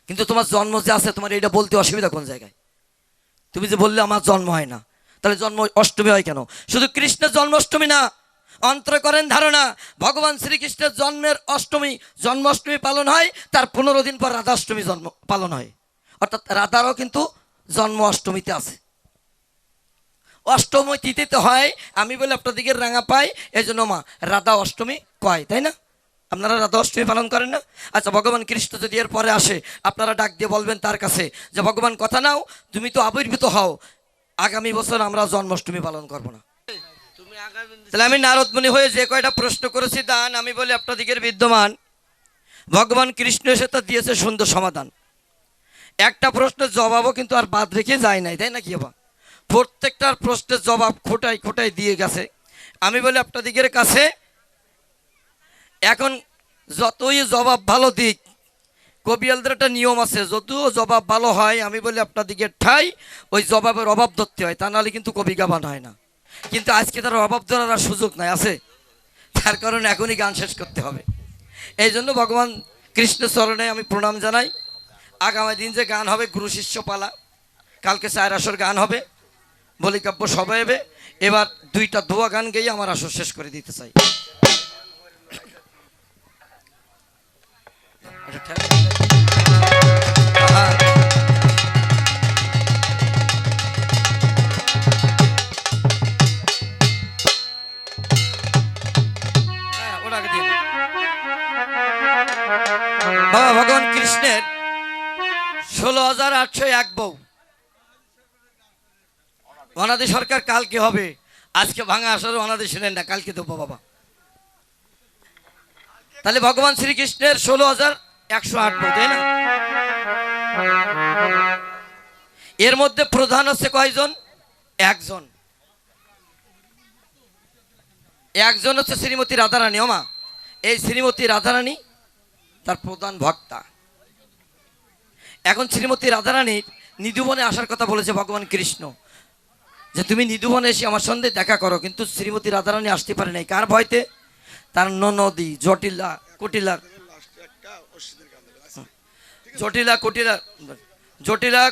কিন্তু তোমার জন্ম যে আছে তোমার এটা বলতে অসুবিধা কোন জায়গায়? তুমি যে বললে আমার জন্ম হয় না, তাহলে জন্ম অষ্টমী হয় কেন? শুধু কৃষ্ণের জন্মাষ্টমী না, অন্তর করেন ধারণা ভগবান শ্রীকৃষ্ণের জন্মের অষ্টমী, জন্মাষ্টমী পালন হয়, তার 15 দিন পর রাধাষ্টমী জন্ম পালন হয়। অর্থাৎ রাধারও কিন্তু জন্ম অষ্টমীতে আছে। অষ্টমী তিথিতে হয়, আমি বলে আপনাদিকে রাঙা পাই, এই জন্য মা রাধা অষ্টমী কয়, তাই না? আপনারা রাধা অষ্টমী পালন করেন না? আচ্ছা, ভগবান কৃষ্ণ যদি এর পরে আসে, আপনারা ডাক দিয়ে বলবেন তার কাছে যে ভগবান কথা নাও, তুমি তো আবির্ভূত হও, আগামী বছর আমরা জন্মাষ্টমী পালন করবো না। তাহলে আমি নারদমুনি হয়ে যে কয়টা প্রশ্ন করেছি দান, আমি বলি আপনাদিকের বিদ্যমান ভগবান কৃষ্ণ এসে তা দিয়েছে সুন্দর সমাধান। একটা প্রশ্নের জবাবও কিন্তু আর বাদ রেখে যায় নাই, তাই না কি বাবা? প্রত্যেকটার প্রশ্নের জবাব খোটাই খোটাই দিয়ে গেছে। আমি বলি আপনাদিকের কাছে এখন যতই জবাব ভালো দিক, কবিয়ালদের একটা নিয়ম আছে, যদিও জবাব ভালো হয়, আমি বলি আপনাদিকে ঠাই ওই জবাবের অভাব ধরতে হয়, তা নাহলে কিন্তু কবি গাবান হয় না। কিন্তু আজকে তার অভাব ধরার আর সুযোগ নাই আছে, তার কারণে এখনই গান শেষ করতে হবে। এই জন্য ভগবান কৃষ্ণ চরণে আমি প্রণাম জানাই। আগামী দিন যে গান হবে গুরু শিষ্য পালা, কালকে 4 আসর গান হবে, বলিকাব্য সবাই হবে। এবার 2টা দোয়া গান গেয়ে আমার আসর শেষ করে দিতে চাই। বাবা ভগবান কৃষ্ণের 16,801 বউ, অনাদি সরকার কালকে হবে, আজকে ভাঙা আসর অনাদি শুনেন না, কালকে দেবো বাবা। তাহলে ভগবান শ্রীকৃষ্ণের 16,108 বউ, তাই না? এর মধ্যে প্রধান হচ্ছে কয়জন? একজন হচ্ছে শ্রীমতী রাধারানী। ওমা, এই শ্রীমতী রাধারানী তার প্রধান ভক্তা। এখন শ্রীমতী রাধারানীর নিধুবনে আসার কথা বলেছে ভগবান কৃষ্ণ, যে তুমি নিধুবনে এসে আমার সঙ্গে দেখা করো, কিন্তু শ্রীমতী রাধারানী আসতে পারে নাই। কার ভয়তে? তার ননদী জটিলা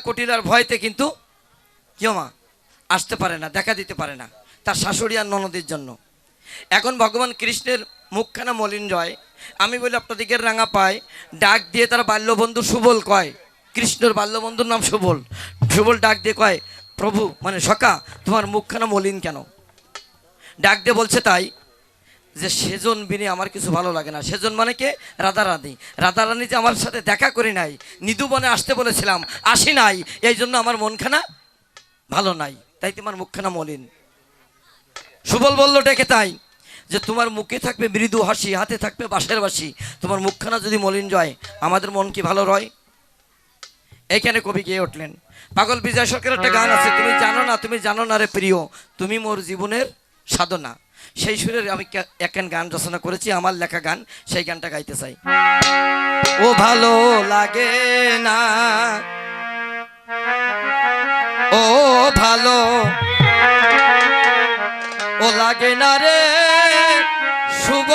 কুটিলার ভয়তে কিন্তু কেউ মা আসতে পারে না, দেখা দিতে পারে না, তার শাশুড়ি আর ননদীর জন্য। এখন ভগবান কৃষ্ণের মুখখানা মলিন জয়, আমি বলি আপনাদিকে রাঙা পায়, ডাক দিয়ে তার বাল্যবন্ধু সুবল কয়, কৃষ্ণের বাল্যবন্ধুর নাম সুবল। সুবল ডাক দিয়ে কয়, প্রভু মানে সখা, তোমার মুখখানা মলিন কেন? ডাক দিয়ে বলছে তাই যে সেজন বিনে আমার কিছু ভালো লাগে না। সেজন মানে কে? রাধারানী যে আমার সাথে দেখা করি নাই, নিধুবনে আসতে বলেছিলাম, আসি নাই, এই জন্য আমার মনখানা ভালো নাই, তাই তোমার মুখখানা মলিন। সুবল বলল ডেকে তাই যে তোমার মুখে থাকবে মৃদু হাসি, হাতে থাকবে বাঁশের বাঁশি, তোমার মুখখানা যদি মলিন যায়, আমাদের মন কি ভালো রয়? এইখানে কবি গিয়ে উঠলেন। পাগল বিজয় সরকারের একটা গান আছে, তুমি জানো না রে প্রিয়, তুমি মোর জীবনের সাধনা। সেই সুরের আমি একখান গান রচনা করেছি, আমার লেখা গান, সেই গানটা গাইতে চাই। ও ভালো লাগে না, ও ভালো ও লাগে না রে শুভ,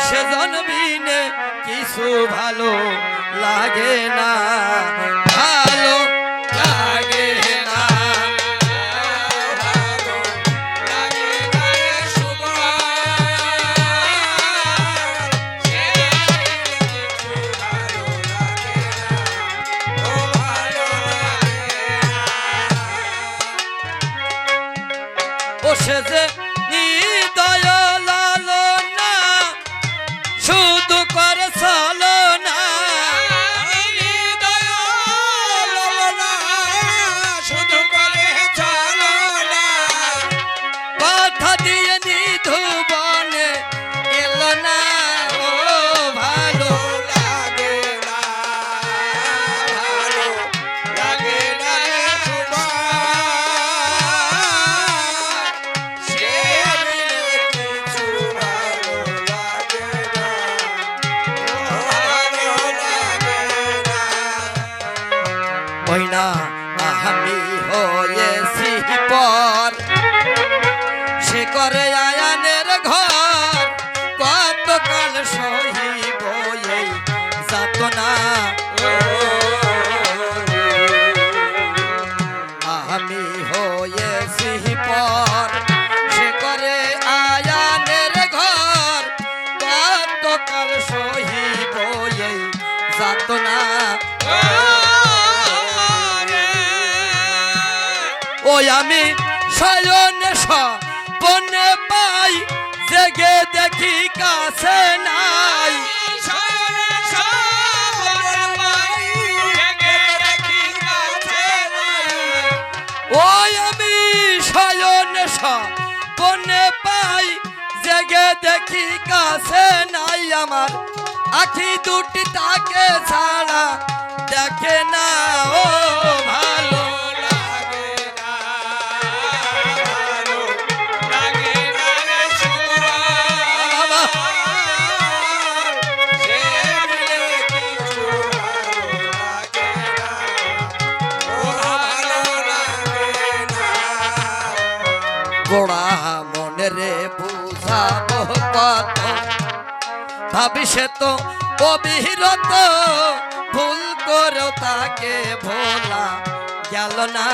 সেজন বিনে কিছু ভালো লাগে না, ভালো লাগে না, ভালো লাগে না রে শুভ, সে যে হৃদয় লালনা শুধু করে ছলনা, হৃদয় লালনা শুধু করে ছলনা, কথা দিয়ে নিধুবনে এলো না, ও ভালো লাগে না, ভালো লাগে না রে শুভ, ওই না আমি হয়েছি পর, সে করে আয়ানের ঘর। ওই আমি শয়নে স্বপনে পাই, জেগে দেখি কাছে নাই। ওই আমি শয়নে স্বপনে পাই, জেগে দেখি কাছে নাই। আমার আখি দুটি তাকে ছাড়া দেখে না, ও ভালো গোড়া মনে রে বুঝাবো কত, ভাবি সে তো অবিরত, ভুল করেও তাকে ভোলা গেল না।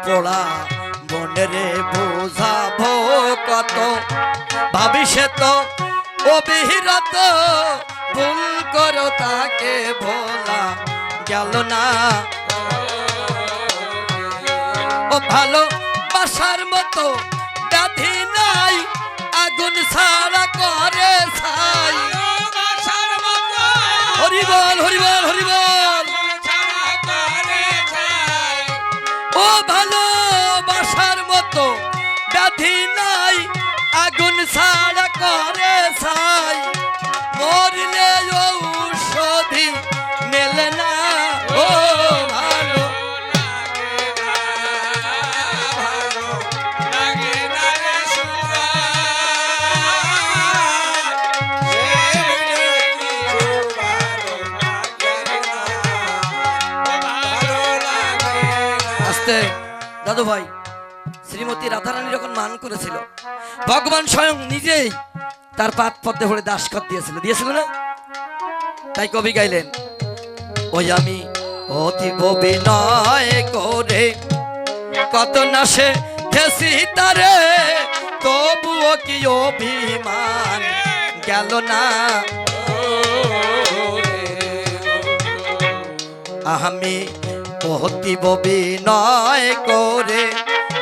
পোড়া মনে রে বুঝাবো কত, ভাবি সে তো অবিরত, ভুল করেও তাকে ভোলা গেল না। ও ভালো বাসার মতো ব্যাধি নাই, আগুন ছাড়া করে ছাই। হরিবল হরিবল হরিবল। ও ভালো বাসার মতো ব্যাধি নাই, আগুন ছাড়া করে ছাই। মরলে ঔষধি মেলে না, ও ভালো দাদু ভাই। শ্রীমতী রাধারানী যখন মান করেছিল, ভগবান স্বয়ং নিজেই তার পাদ পদ্মে ভরে দাসখত দিয়েছিল না? তাই কবি গাইলেন, ওই আমি অতীব বিনয় করে কত না সে খেসি তারে, তবুও কি অভিমান গেল না। আমি অতীব বিনয় করে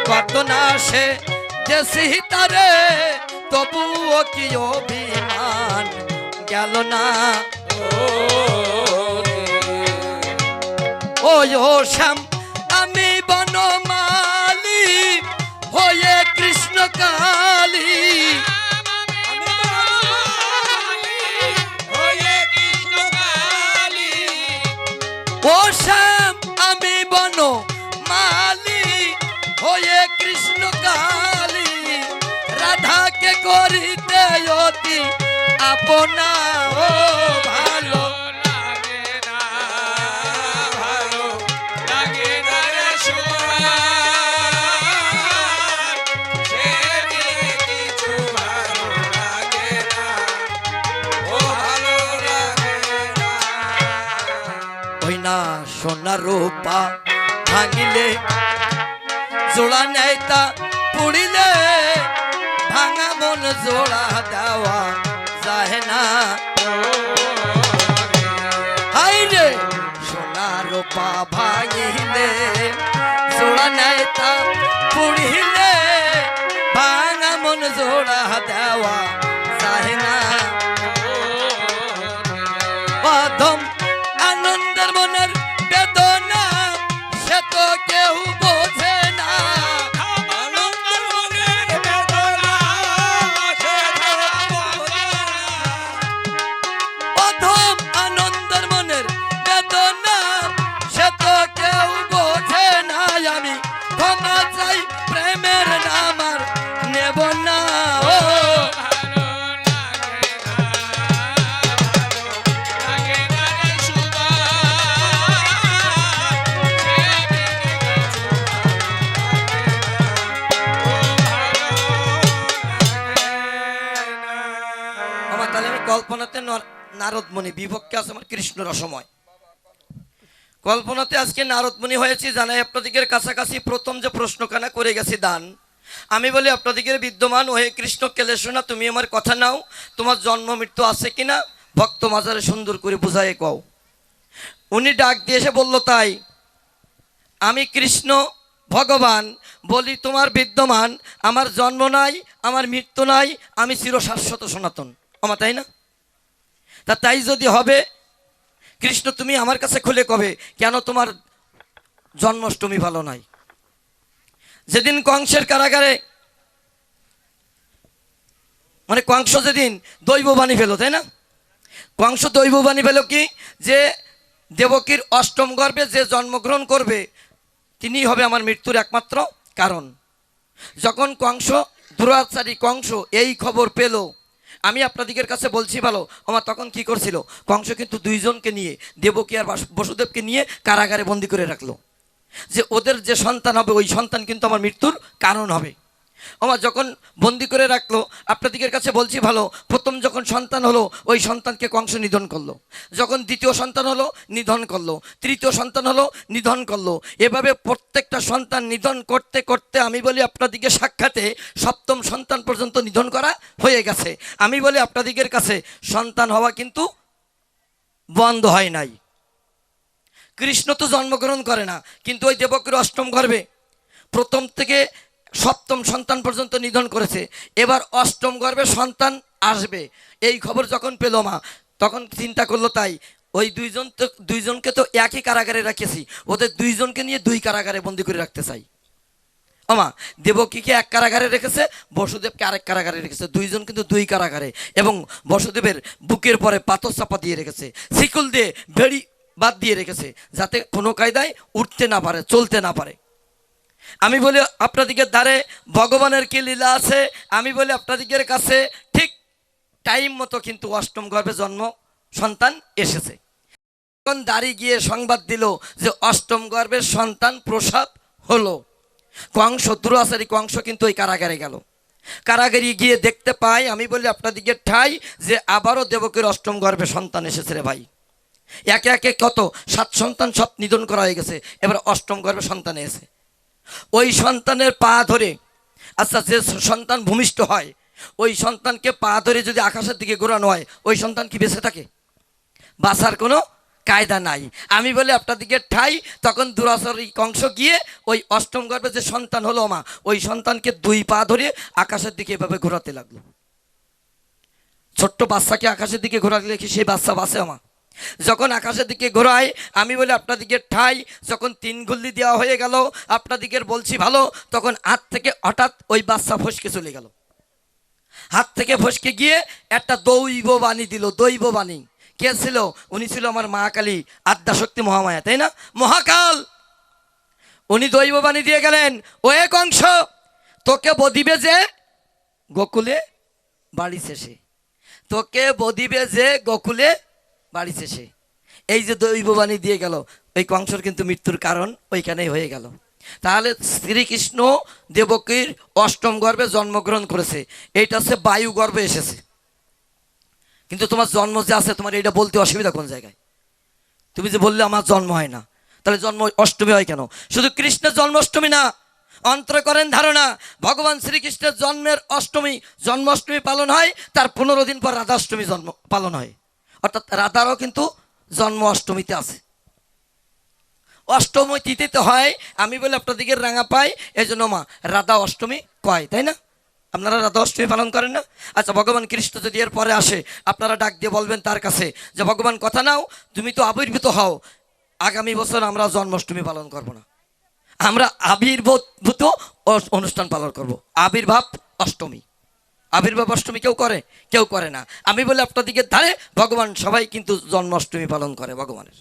কত না সে দেশি তারে, তবুও কি অভিমান গেল না। ও শ্যাম আমি বনমালী হয়ে কৃষ্ণ কালী, ও শ্যাম আমি বনমালী হয়ে কৃষ্ণ কালী, রাধাকে করিতে অতি আপনা, ও ভালো সোনা রূপা ভাঙিলে জোড়া নেয় তা পুড়িলে, ভাঙা মন জোড়া দেওয়া যায় না। হাই রে সোনা রূপা ভাঙিলে জোড়া নেয় তা পুড়িলে, ভাঙা মন জোড়া দেওয়া যায় না। অধম আনন্দের মনের বেদনা সে তো কেউ বোঝে না। অধম আনন্দের মনের বেদনা সে তো কেউ বোঝে না। আমি ক্ষমা চাই প্রেমের নাম আর নেব না, ও কল্পনাতে নারদমণি বিভক্তি আছে আমার কৃষ্ণ রসময়। কল্পনাতে আজকে নারদমণি হয়েছি জানাই আপনাদিকের কাছাকাছি। প্রথম যে প্রশ্নখানা করে গেছি দান, আমি বলি আপনাদিকের বিদ্যমান ওহে কৃষ্ণ কেলেশো না, তুমি আমার কথা নাও, তোমার জন্ম মৃত্যু আছে কিনা ভক্ত মাজারে সুন্দর করে বুঝাই কও। উনি ডাক দিয়ে এসে বলল, তাই আমি কৃষ্ণ ভগবান বলি তোমার বিদ্যমান, আমার জন্ম নাই, আমার মৃত্যু নাই, আমি চিরশাশ্বত সনাতন। আমার তাই না? তা তাই যদি হবে, কৃষ্ণ তুমি আমার কাছে খুলে কবে কেন তোমার জন্মাষ্টমী ভালো নাই? যেদিন কংসের কারাগারে, মানে কংস যেদিন দৈববাণী ফেলো, তাই না? কংস দৈববাণী ফেলো কি, যে দেবকীর অষ্টম গর্ভে যে জন্মগ্রহণ করবে তিনিই হবে আমার মৃত্যুর একমাত্র কারণ। যখন কংস, দুরাচারী কংস এই খবর পেল, আমি আপনাদের কাছে বলছি ভালো, আমার তখন কি করছিল, কংস কিন্তু দুইজনকে নিয়ে, দেবকী আর বসুদেবকে নিয়ে কারাগারে বন্দি করে রাখলো, যে ওদের যে সন্তান হবে ওই সন্তান কিন্তু আমার মৃত্যুর কারণ হবে। আমার যখন বন্দি করে রাখলো, আপনাদের কাছে বলছি ভালো, প্রথম যখন সন্তান হলো ওই সন্তানকে কংস নিধন করলো, যখন দ্বিতীয় সন্তান হলো নিধন করলো, তৃতীয় সন্তান হলো নিধন করলো, এভাবে প্রত্যেকটা সন্তান নিধন করতে করতে আমি বলি আপনাদিকে সাক্ষাতে সপ্তম সন্তান পর্যন্ত নিধন করা হয়ে গেছে। আমি বলি আপনাদিকের কাছে সন্তান হওয়া কিন্তু বন্ধ হয় নাই। কৃষ্ণ তো জন্মগ্রহণ করে না, কিন্তু ওই দেবকীর অষ্টম গর্ভে প্রথম থেকে সপ্তম সন্তান পর্যন্ত নিধন করেছে, এবার অষ্টম গর্ভে সন্তান আসবে এই খবর যখন পেল মা, তখন চিন্তা করলো, তাই ওই দুইজনকে তো একই কারাগারে রাখেছি, ওদের দুইজনকে নিয়ে দুই কারাগারে বন্দি করে রাখতে চাই। আমা দেবকীকে এক কারাগারে রেখেছে, বসুদেবকে আরেক কারাগারে রেখেছে, দুইজন কিন্তু দুই কারাগারে, এবং বসুদেবের বুকের পরে পাথর চাপা দিয়ে রেখেছে, শিকল দিয়ে বেড়ি বাদ দিয়ে রেখেছে, যাতে কোনো কায়দায় উঠতে না পারে, চলতে না পারে। আমি বলি আপনাদিকের দ্বারে ভগবানের কি লীলা আছে, আমি বলি আপনাদিকের কাছে ঠিক টাইম মতো কিন্তু অষ্টম গর্ভে জন্ম সন্তান এসেছে। তখন দাঁড়িয়ে গিয়ে সংবাদ দিল যে অষ্টম গর্ভের সন্তান প্রসব হলো। কংস, দুরাচারী কংস কিন্তু ওই কারাগারে গেল, কারাগারে গিয়ে দেখতে পাই, আমি বলি আপনাদিকে ঠাই, যে আবারও দেবকীর অষ্টম গর্ভে সন্তান এসেছে রে ভাই। একে একে কত 7 সন্তান সব নিধন করা হয়ে গেছে, এবার অষ্টম গর্ভে সন্তান এসে ওই সন্তানের পা ধরে, আচ্ছা যে সন্তান ভূমিষ্ঠ হয় ওই সন্তানকে পা ধরে যদি আকাশের দিকে ঘোরানো হয়, ওই সন্তান কি বেঁচে থাকে? বাঁচার কোনো কায়দা নাই। আমি বলি আপনাদিকে ঠাই, তখন দুরাচারী কংস গিয়ে ওই অষ্টম গর্ভে যে সন্তান হলো মা, ওই সন্তানকে 2 পা ধরে আকাশের দিকে এভাবে ঘোরাতে লাগলো। ছোট্ট বাচ্চাকে আকাশের দিকে ঘোরাতে দেখি সেই বাচ্চা বাঁচে মা। যখন আকাশের দিকে ঘোরায়, আমি বলি আপনাদিকে ঠাই, যখন 3 গুল্লি দেওয়া হয়ে গেল, আপনাদিকে বলছি ভালো, তখন হাত থেকে হঠাৎ ওই বাচ্চা ফসকে চলে গেল। হাত থেকে ফসকে গিয়ে একটা দৈব বাণী দিল। দৈব বাণী কে ছিল? উনি ছিল আমার মা কালী, আদ্যাশক্তি মহামায়া, তাই না? মহাকাল। উনি দৈব বাণী দিয়ে গেলেন, ও এক অংশ তোকে বদিবে যে গোকুলে বাড়ি শেষে, তোকে বদিবে যে গোকুলে বাড়ি শেষে। এই যে দৈববাণী দিয়ে গেল, ওই কংসর কিন্তু মৃত্যুর কারণ ওইখানেই হয়ে গেল। তাহলে শ্রীকৃষ্ণ দেবকীর অষ্টম গর্ভে জন্মগ্রহণ করেছে, এইটা হচ্ছে বায়ু গর্ভে এসেছে। কিন্তু তোমার জন্ম যে আছে, তোমার এটা বলতে অসুবিধা কোন জায়গায়? তুমি যে বললে আমার জন্ম হয় না, তাহলে জন্ম অষ্টমী হয় কেন? শুধু কৃষ্ণের জন্মাষ্টমী না, অন্তর করেন ধারণা, ভগবান শ্রীকৃষ্ণের জন্মের অষ্টমী, জন্মাষ্টমী পালন হয়, তার 15 দিন পর রাধাষ্টমী জন্ম পালন হয়, অর্থাৎ রাধারও কিন্তু জন্ম অষ্টমীতে আছে। অষ্টমী তিথিতে হয়, আমি বলে আপনাদিকে রাঙা পাই, এই জন্য মা রাধা অষ্টমী কয়, তাই না? আপনারা রাধা অষ্টমী পালন করেন না? আচ্ছা, ভগবান কৃষ্ণ যদি এর পরে আসে, আপনারা ডাক দিয়ে বলবেন তার কাছে যে ভগবান কথা নাও, তুমি তো আবির্ভূত হও, আগামী বছর আমরা জন্মাষ্টমী পালন করব না, আমরা আবির্ভূত অনুষ্ঠান পালন করব। আবির্ভাব অষ্টমী, আবির্ভাব অষ্টমী কেউ করে? কেউ করে না। আমি বলে আপনাদিকে ধারে ভগবান সবাই কিন্তু জন্মাষ্টমী পালন করে ভগবানের।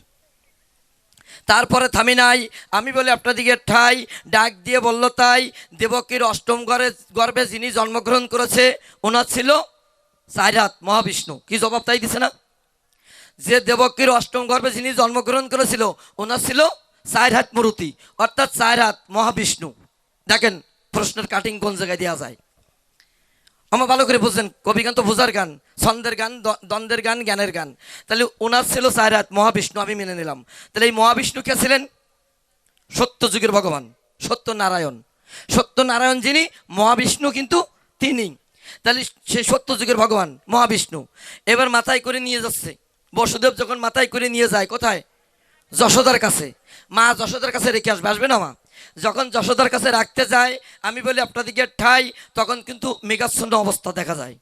তারপরে থামি নাই, আমি বলে আপনাদিকে ঠাই, ডাক দিয়ে বলল, তাই দেবকীর অষ্টম গর্ভে যিনি জন্মগ্রহণ করেছে ওনার ছিল 4 হাত মহাবিষ্ণু। কি জবাব তাই দিছে না? যে দেবকীর অষ্টম গর্ভে যিনি জন্মগ্রহণ করেছিল ওনার ছিল 4 হাত মূর্তি, অর্থাৎ 4 হাত মহাবিষ্ণু। দেখেন প্রশ্নের কাটিং কোন জায়গায় দেওয়া যায়, আমার ভালো করে বুঝছেন। কবিগান তো বোঝার গান, ছন্দের গান, দ্বন্দ্বের গান, জ্ঞানের গান। তাহলে ওনার ছিল 4 হাত মহাবিষ্ণু, আমি মেনে নিলাম। তাহলে এই মহাবিষ্ণু কে ছিলেন? সত্য যুগের ভগবান, সত্যনারায়ণ। সত্যনারায়ণ যিনি মহাবিষ্ণু কিন্তু তিনি। তাহলে সেই সত্য যুগের ভগবান মহাবিষ্ণু এবার মাথায় করে নিয়ে যাচ্ছে। বসুদেব যখন মাথায় করে নিয়ে যায় কোথায়? যশোদার কাছে, মা যশোদার কাছে রেখে আসবে, আসবে না মা? যখন যশোদার কাছে রাখতে যায়, আমি বলি আপনাদিকে ঠাই, তখন কিন্তু মেঘাচ্ছন্ন অবস্থা দেখা যায়,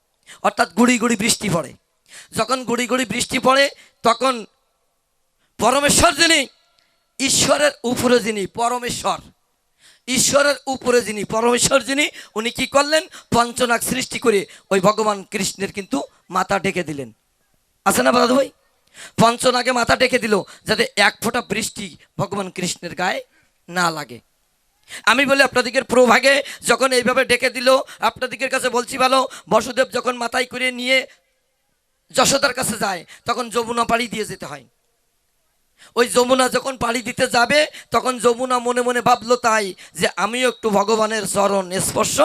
অর্থাৎ গুড়ি গুড়ি বৃষ্টি পড়ে। যখন গুড়ি গুড়ি বৃষ্টি পড়ে, তখন পরমেশ্বর যিনি, ঈশ্বরের উপরে যিনি পরমেশ্বর, ঈশ্বরের উপরে যিনি পরমেশ্বর যিনি, উনি কি করলেন? পঞ্চনাগ সৃষ্টি করে ওই ভগবান কৃষ্ণের কিন্তু মাথা ঢেকে দিলেন। আছে না দাদু ভাই? পঞ্চনাগে মাথা ঢেকে দিল, যাতে এক ফোঁটা বৃষ্টি ভগবান কৃষ্ণের গায়ে না লাগে। আমি বলি আপনাদিকের প্রভাগে যখন এইভাবে ডেকে দিল, আপনাদিকের কাছে বলছি ভালো, বসুদেব যখন মাথায় করে নিয়ে যশোদার কাছে যায়, তখন যমুনা পাড়ি দিয়ে যেতে হয়। ওই যমুনা যখন পাড়ি দিতে যাবে, তখন যমুনা মনে মনে ভাবলো তাই, যে আমিও একটু ভগবানের চরণ স্পর্শ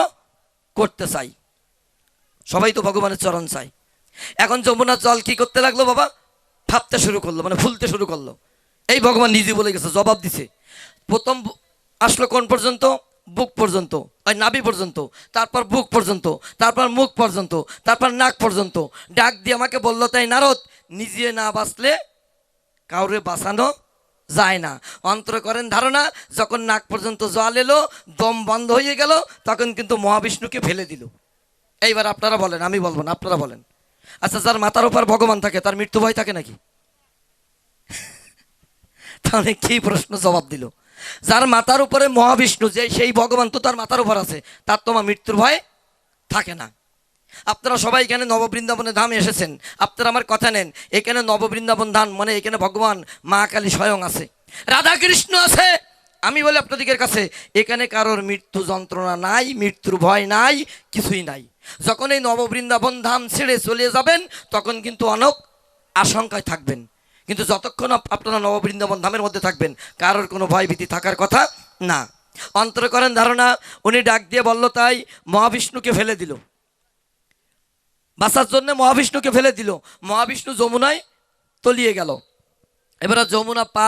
করতে চাই। সবাই তো ভগবানের চরণ চাই। এখন যমুনা জল কি করতে লাগলো বাবা? ভাবতে শুরু করলো, মানে ফুলতে শুরু করলো। এই ভগবান নিজে বলে গেছে, জবাব দিছে। প্রথম আসলো কোন পর্যন্ত? বুক পর্যন্ত, ওই নাভি পর্যন্ত, তারপর বুক পর্যন্ত, তারপর মুখ পর্যন্ত, তারপর নাক পর্যন্ত। ডাক দিয়ে আমাকে বললো, তাই নারদ, নিজে না বাঁচলে কাউরে বাঁচানো যায় না। অন্তর করেন ধারণা, যখন নাক পর্যন্ত জল এলো, দম বন্ধ হয়ে গেল, তখন কিন্তু মহাবিষ্ণুকে ফেলে দিল। এইবার আপনারা বলেন, আমি বলবো না, আপনারা বলেন। আচ্ছা, যার মাথার উপর ভগবান থাকে তার মৃত্যু ভয় থাকে নাকি? তাহলে কি প্রশ্ন জবাব দিল? যার মাথার উপরে মহাবিষ্ণু, যে সেই ভগবান তো তার মাথার উপর আছে, তার তোমার মৃত্যুর ভয় থাকে না। আপনারা সবাই এখানে নববৃন্দাবনে ধামে এসেছেন, আপনারা আমার কথা নেন, এখানে নববৃন্দাবন ধাম মানে এখানে ভগবান মা কালী স্বয়ং আছে, রাধা কৃষ্ণ আছে। আমি বলি আপনাদের কাছে, এখানে কারোর মৃত্যু যন্ত্রণা নাই, মৃত্যুর ভয় নাই, কিছুই নাই। যখন এই নববৃন্দাবন ধাম ছেড়ে চলে যাবেন, তখন কিন্তু অনেক আশঙ্কায় থাকবেন, কিন্তু যতক্ষণ আপনারা নববৃন্দাবন ধামের মধ্যে থাকবেন, কারোর কোনো ভয়ভীতি থাকার কথা না। অন্তর করেন ধারণা, উনি ডাক দিয়ে বলল, তাই মহাবিষ্ণুকে ফেলে দিল, বাঁচার জন্য মহাবিষ্ণুকে ফেলে দিল। মহাবিষ্ণু যমুনায় তলিয়ে গেল। এবারে যমুনা পা,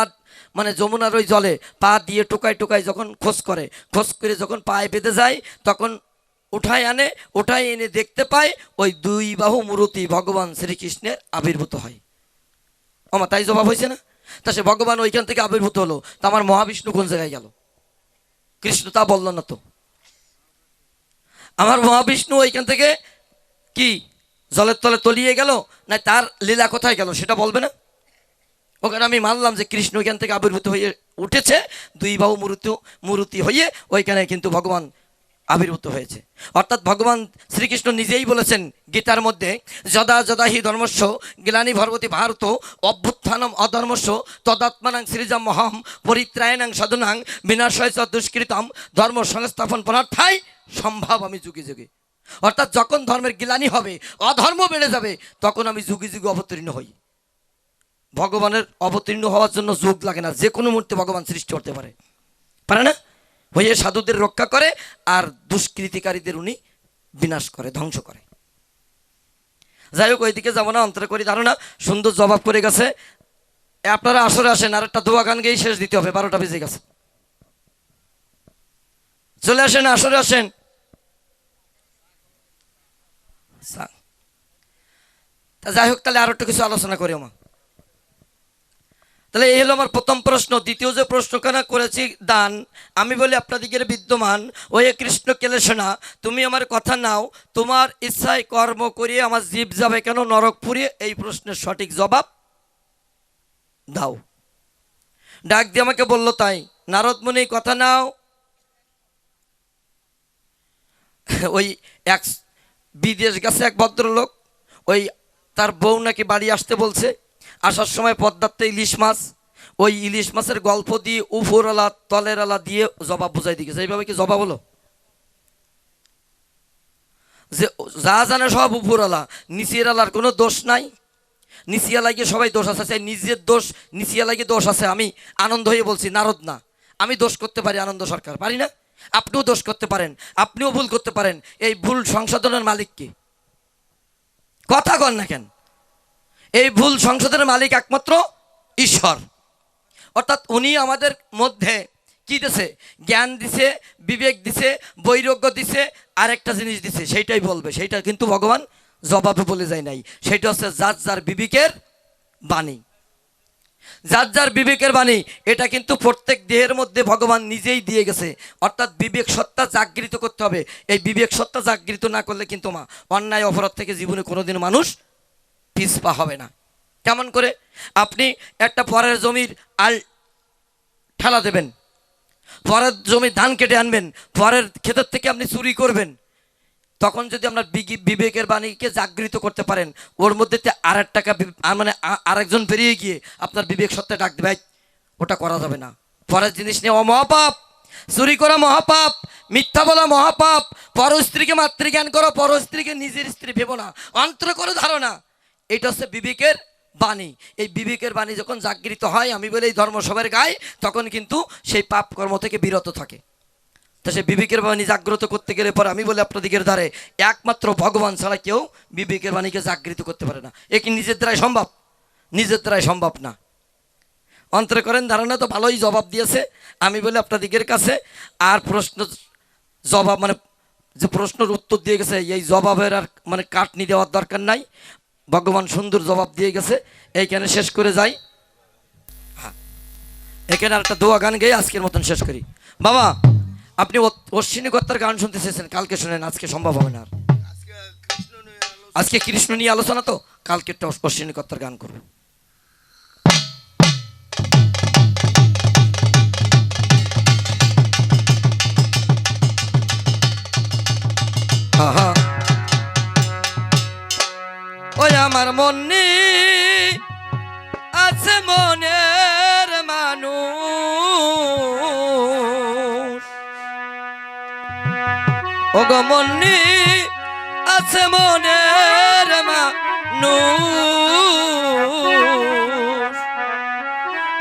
মানে যমুনার ওই জলে পা দিয়ে টোকায় টোকায় যখন খোঁজ করে যখন পায়ে বেঁধে যায়, তখন উঠায় আনে, উঠায় এনে দেখতে পায় ওই দুই বাহু মূর্তি ভগবান শ্রীকৃষ্ণের আবির্ভূত হয়। আমার তাই জবাব হয়েছে না? তা সে ভগবান ওইখান থেকে আবির্ভূত হলো, তা আমার মহাবিষ্ণু কোন জায়গায় গেল? কৃষ্ণ তা বলল না তো। আমার মহাবিষ্ণু ওইখান থেকে কি জলের তলে তলিয়ে গেল, না তার লীলা কোথায় গেল সেটা বলবে না? ওখানে আমি মানলাম যে কৃষ্ণ ওইখান থেকে আবির্ভূত হয়ে উঠেছে, দুই বাহু মূর্তি হয়ে ওইখানে কিন্তু ভগবান আবির্ভূত হয়েছে। অর্থাৎ ভগবান শ্রীকৃষ্ণ নিজেই বলেছেন গীতার মধ্যে, যদা যদা হি ধর্মস্য গ্লানি ভর্বতি ভারত অভ্যুত্থানম অধর্মস্য তদাত্মানাং সৃজাম্যহম পরিত্রায়ণাং সাধুনাং বিনাশয় চ দুষ্কৃতম ধর্ম সংস্থাপন পরার্থায় সম্ভব আমি যুগে যুগে। অর্থাৎ যখন ধর্মের গ্লানি হবে, অধর্ম বেড়ে যাবে, তখন আমি যুগে যুগে অবতীর্ণ হই। ভগবানের অবতীর্ণ হওয়ার জন্য যুগ লাগে না, যে কোনো মুহূর্তে ভগবান সৃষ্টি করতে পারে না? হয়ে সাধুদের রক্ষা করে আর দুষ্কৃতিকারীদের উনি বিনাশ করে, ধ্বংস করে। যাই হোক, ওইদিকে যাবো না, অন্তরে করি ধারণা। সুন্দর জবাব করে গেছে। আপনারা আসরে আসেন, আর একটা দোয়া গান গেয়েই শেষ দিতে হবে, 12টা বেজে গেছে। চলে আসেন, আসরে আসেন। তা যাই হোক, তাহলে আরো একটু কিছু আলোচনা করি আমার। তাহলে এই হলো আমার প্রথম প্রশ্ন। দ্বিতীয় যে প্রশ্নখানা করেছি দান, আমি বলি আপনাদিকের বিদ্যমান, ওয়ে কৃষ্ণ কেলেশনা, তুমি আমার কথা নাও, তোমার ইচ্ছায় কর্ম করিয়ে আমার জীব যাবে কেন নরকপুরে? এই প্রশ্নের সঠিক জবাব দাও। ডাক দিয়ে আমাকে বলল, তাই নারদমুনি কথা নাও। ওই এক বিদেশ গেছে এক ভদ্রলোক, ওই তার বউ নাকি বাড়ি আসতে বলছে, আসার সময় পদ্মার্থে ইলিশ মাছ, ওই ইলিশ মাছের গল্প দিয়ে উপরওয়ালা তলের আলা দিয়ে জবাব বুঝাই দিয়েছে। এইভাবে কি জবাব হলো? যে যা জানে সব উপরওয়ালা, নিচের আলার কোনো দোষ নাই। নিচিয়া লাগিয়ে সবাই দোষ আছে, নিজের দোষ নিচিয়া লাগিয়ে দোষ আছে। আমি আনন্দ হয়ে বলছি, নারদ না, আমি দোষ করতে পারি, আনন্দ সরকার পারি না? আপনিও দোষ করতে পারেন, আপনিও ভুল করতে পারেন। এই ভুল সংশোধনের মালিক কি? কথা কন না কেন? এই ভুল সংশোধনের মালিক একমাত্র ঈশ্বর। অর্থাৎ উনি আমাদের মধ্যে কি দিছে? জ্ঞান দিছে, বিবেক দিছে, বৈরাগ্য দিছে, আরেকটা জিনিস দিছে, সেইটাই বলবে। সেইটা কিন্তু ভগবান জবাবে বলে যায় নাই। সেটা হচ্ছে যার যার বিবেকের বাণী। যার যার বিবেকের বাণী, এটা কিন্তু প্রত্যেক দেহের মধ্যে ভগবান নিজেই দিয়ে গেছে। অর্থাৎ বিবেক সত্তা জাগৃত করতে হবে। এই বিবেক সত্তা জাগৃত না করলে কিন্তু মা অন্যায় অপরাধ থেকে জীবনে কোনোদিন মানুষ পিছপা হবে না। কেমন করে? আপনি একটা পরের জমির আল ঠেলা দেবেন, পরের জমির ধান কেটে আনবেন, পরের ক্ষেতের থেকে আপনি চুরি করবেন, তখন যদি আপনার বিবেকের বাণীকে জাগৃত করতে পারেন, ওর মধ্যে আর এক টাকা মানে আরেকজন বেরিয়ে গিয়ে আপনার বিবেক সত্ত্বে ডাক দেবে, ওটা করা যাবে না, পরের জিনিস নেওয়া মহাপাপ, চুরি করা মহাপাপ, মিথ্যা বলা মহাপাপ, পর স্ত্রীকে মাতৃজ্ঞান করো, পর স্ত্রীকে নিজের স্ত্রী ভেবো না, অন্তর করে ধারণা। এটা হচ্ছে বিবেকের বাণী। এই বিবেকের বাণী যখন জাগৃত হয়, আমি বলে এই ধর্মসভার গায়ে, তখন কিন্তু সেই পাপ কর্ম থেকে বিরত থাকে। তা সে বিবেকের বাণী জাগ্রত করতে গেলে পরে আমি বলি আপনাদিকের দ্বারে একমাত্র ভগবান ছাড়া কেউ বিবেকের বাণীকে জাগৃত করতে পারে না। এ কি নিজের দ্বারাই সম্ভব? নিজের দ্বারাই সম্ভব না। অন্তরে করেন ধারণা। তো ভালোই জবাব দিয়েছে। আমি বলি আপনাদিকের কাছে আর প্রশ্ন জবাব মানে যে প্রশ্নের উত্তর দিয়ে গেছে, এই জবাবের আর মানে কাটনি দেওয়ার দরকার নাই। ভগবান সুন্দর জবাব দিয়ে গেছে। এইখানে শেষ করে যাই। হ্যাঁ, এখানে আর একটা দোয়া গান গেয়ে আজকের মতন শেষ করি। বাবা, আপনি অশ্বিনী কর্তার গান শুনতে চেয়েছেন, কালকে শুনেন, আজকে সম্ভব হবে না। আর আজকে কৃষ্ণ নিয়ে আলোচনা, তো কালকে একটা অশ্বিনী কর্তার গান করবো। ওই আমার মনে আছে মনের মানুষ, ওগো মনে আছে মনের মানুষ,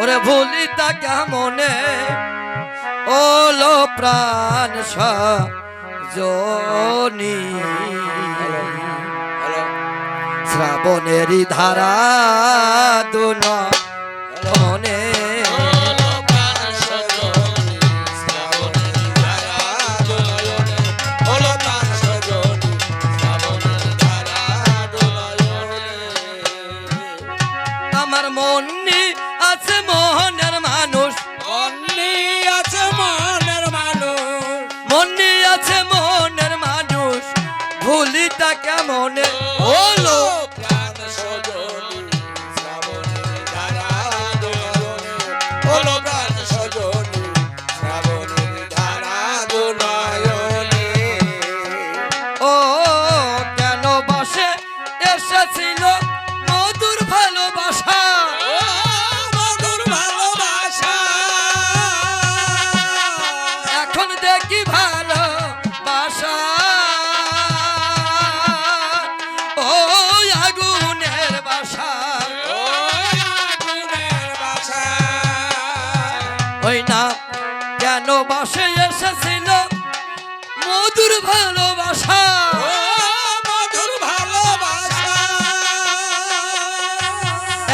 ওরে ভুলি তাকে মনে ওলো প্রাণ সজনী, শ্রাবণেরই ধারা দুনয়নে, আমার মনে আছে মনের মানুষ, মনে আছে মনের মানুষ, মনে আছে মনের মানুষ, ভুলি তাকে মনে হলো প্রাণ সজনী, শ্রাবণের ধারা দুনয়নে, হলো প্রাণ সজনী, শ্রাবণের ধারা দুনয়নে। ও কেন বাসে এসেছিল মধুর ভালোবাসা, মধুর ভালোবাসা, এখন দেখি ভালোবাসা ও আগুনের বাসা, আগুনের বাসা। ওই না কেন বাসে এসেছিল মধুর ভালোবাসা, মধুর ভালোবাসা,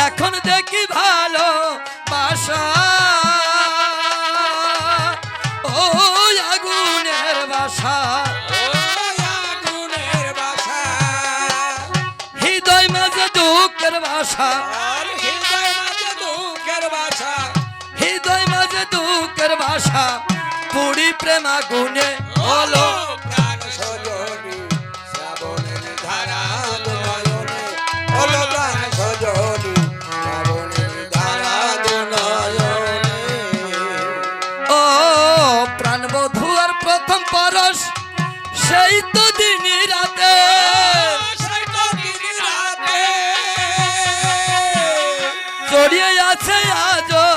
এখন দেখি ভালোবাসা ও আগুনের বাসা, আগুনের বাসা, হৃদয় মাঝে দুঃখের বাসা, হৃদয় মাঝে দুঃখের বাসা, হৃদয় মাঝে দুঃখের বাসা, পুরি প্রেম আগুনে হলো প্রাণ সজনী, শ্রাবণের ধারা দুনয়নে, হলো প্রাণ সজনী, শ্রাবণের ধারা দুনয়নে। ও প্রাণ বধূ আর প্রথম পরশ, সেই তো দিনই রাতে, সেই তো দিনই রাতে জড়িয়ে আছে আজও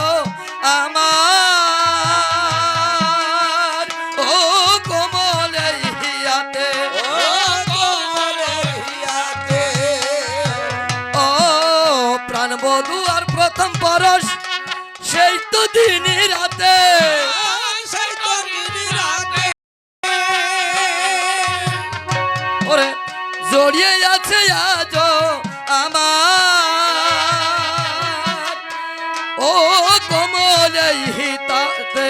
আমার, ও কোমলের হিয়াতে, ও কোমলের হিয়াতে। ও প্রাণ বধূ আর প্রথম পরশ, সেই তো দিনই রাতে, সেই তো দিনই রাতে ওরে জড়িয়ে আছে আজও আমার, ও কোমলের হিতাতে,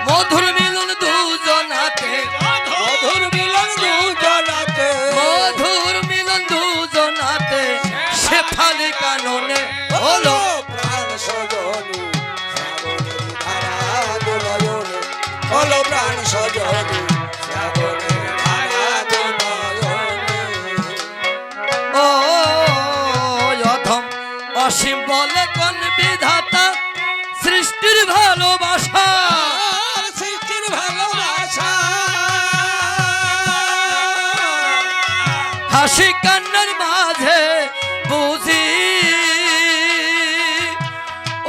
মধুর মিলন দুজনাতে, মধুর মিলন দুজনাতে, সজনী শ্রাবণের ধারা নয়নে। ও অধম অসীম বলে কোন বিধাতা সৃষ্টির ভালোবাসা আর সৃষ্টির ভালোবাসা হাসি কান্নার মাঝে বুঝি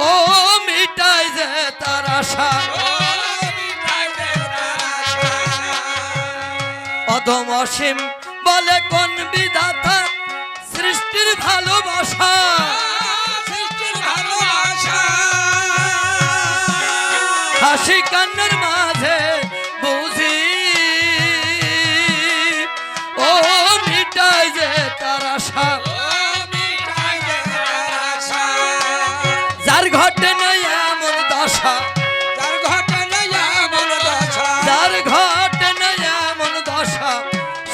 ও মিটাই যে তার আশা অধম অসীম বলে কোন বিধাতা সৃষ্টির ভালোবাসা সৃষ্টির ভালোবাসা হাসি কান্নার মাঝে বুঝি ও মিটাই যে তার আশা যার ঘটে নাই এমন দশা যার ঘটে নাই এমন দশা যার ঘটে নাই এমন দশা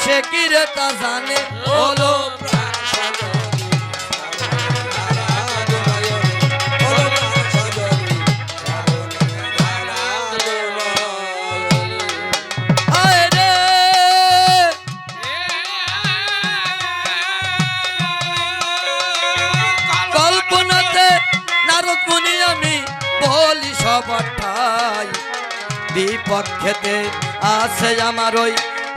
সে কি রে তা জানে হলো প্রাণ সজনী শ্রাবণের ধারা নয়নে। হলো প্রাণ সজনী শ্রাবণের ধারা নয়নে। হায় রে কল্পনাতে নারদ মুনি আমি বলি সবটাই বিপক্ষেতে আছে আমার ওই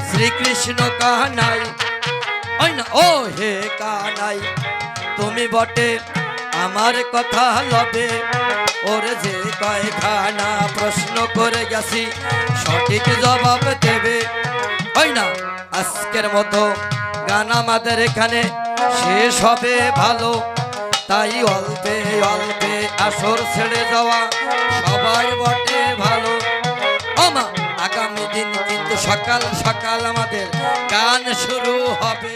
শ্রীকৃষ্ণ কানাই ওই না ও হে কানাই তুমি বটে আমার কথা লবে ওরে যে কয়খানা প্রশ্ন করে গেছি সঠিক জবাব দেবে ওই না আজকের মতো গান আমাদের এখানে শেষ হবে ভালো তাই অল্পে অল্পে আসর ছেড়ে যাওয়া সবাই বটে ভালো আমা আগামী দিন কিন্তু সকাল সকাল আমাদের গান শুরু হবে।